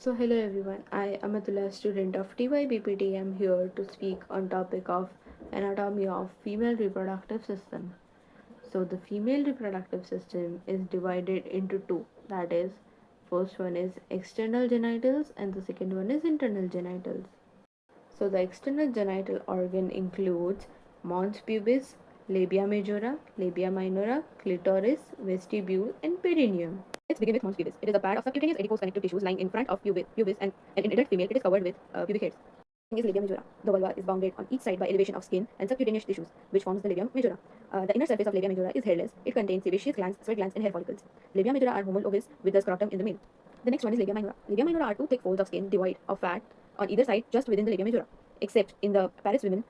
So hello everyone, I am Atula, student of TYBPT. I am here to speak on topic of anatomy of female reproductive system. So the female reproductive system is divided into two. That is, first one is external genitals and the second one is internal genitals. So the external genital organ includes mons pubis, labia majora, labia minora, clitoris, vestibule, and perineum. Let's begin with mons pubis. It is a pad of subcutaneous adipose connective tissues lying in front of pubis and in adult female it is covered with pubic hairs. Is labia majora. The vulva is bounded on each side by elevation of skin and subcutaneous tissues, which forms the labia majora. The inner surface of labia majora is hairless. It contains sebaceous glands, sweat glands, and hair follicles. Labia majora are homologous with the scrotum in the male. The next one is labia minora. Labia minora are two thick folds of skin devoid of fat on either side just within the labia majora. Except in the Paris women,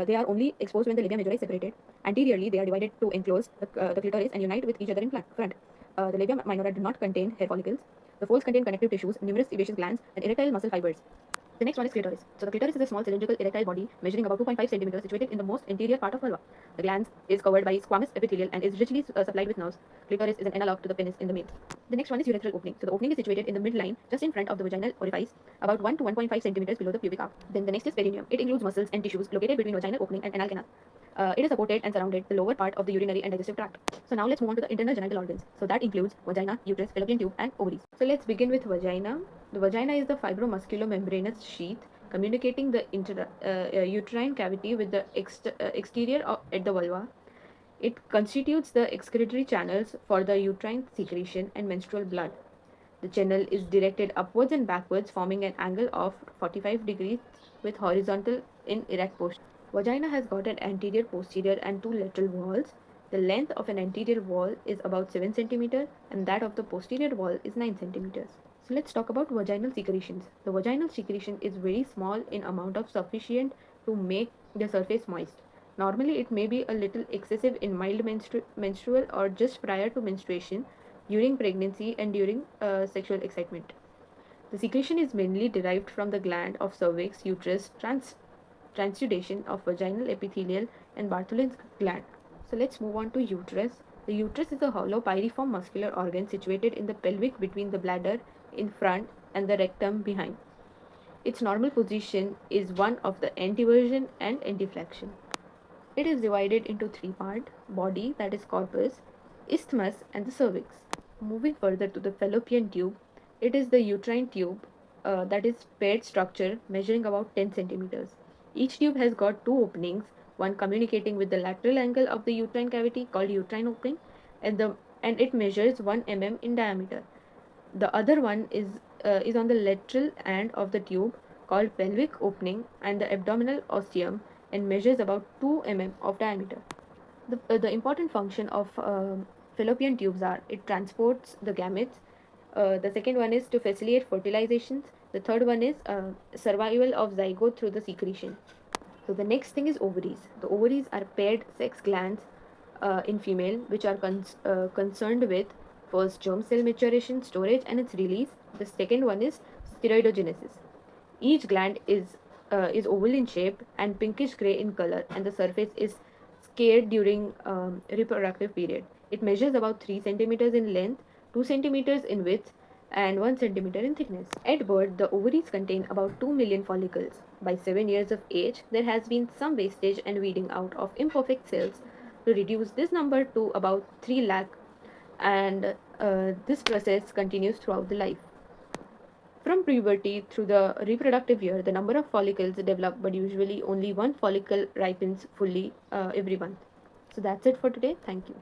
they are only exposed when the labia majora is separated. Anteriorly, they are divided to enclose the clitoris and unite with each other in front. The labia minora do not contain hair follicles. The folds contain connective tissues, numerous sebaceous glands, and erectile muscle fibers. The next one is clitoris. So the clitoris is a small cylindrical erectile body measuring about 2.5 centimeters situated in the most anterior part of vulva. The glans is covered by squamous epithelial and is richly supplied with nerves. Clitoris is an analog to the penis in the male. The next one is urethral opening. So the opening is situated in the midline just in front of the vaginal orifice about 1 to 1.5 centimeters below the pubic arc. Then the next is perineum. It includes muscles and tissues located between vaginal opening and anal canal. It is supported and surrounded the lower part of the urinary and digestive tract. So now let's move on to the internal genital organs. So that includes vagina, uterus, fallopian tube, and ovaries. So let's begin with vagina. The vagina is the fibromusculomembranous sheath communicating the uterine cavity with the exterior at the vulva. It constitutes the excretory channels for the uterine secretion and menstrual blood. The channel is directed upwards and backwards, forming an angle of 45 degrees with horizontal in erect posture. Vagina has got an anterior, posterior, and two lateral walls. The length of an anterior wall is about 7 centimeters and that of the posterior wall is 9 centimeters. So let's talk about vaginal secretions. The vaginal secretion is very small in amount of sufficient to make the surface moist. Normally it may be a little excessive in mild menstrual or just prior to menstruation, during pregnancy and during sexual excitement. The secretion is mainly derived from the gland of cervix, uterus, transudation of vaginal epithelial and Bartholin's gland. So let's move on to uterus. The uterus is a hollow pyriform muscular organ situated in the pelvic between the bladder in front and the rectum behind. Its normal position is one of the anteversion and anteflexion. It is divided into three parts: body, that is corpus, isthmus, and the cervix. Moving further to the fallopian tube, it is the uterine tube, that is paired structure measuring about 10 centimeters. Each tube has got two openings, one communicating with the lateral angle of the uterine cavity called uterine opening, and it measures 1 mm in diameter. The other one is on the lateral end of the tube called pelvic opening and the abdominal ostium and measures about 2 mm of diameter. The important function of fallopian tubes are it transports the gametes. The second one is to facilitate fertilizations. The third one is survival of zygote through the secretion. So the next thing is ovaries. The ovaries are paired sex glands in female, which are concerned with first germ cell maturation, storage, and its release. The second one is steroidogenesis. Each gland is oval in shape and pinkish gray in color, and the surface is scarred during reproductive period. It measures about 3 centimeters in length, 2 centimeters in width, and 1 centimeter in thickness. At birth, the ovaries contain about 2 million follicles. By 7 years of age, there has been some wastage and weeding out of imperfect cells to reduce this number to about 3 lakh, and this process continues throughout the life. From puberty through the reproductive year, the number of follicles develop, but usually only one follicle ripens fully every month. So that's it for today. Thank you.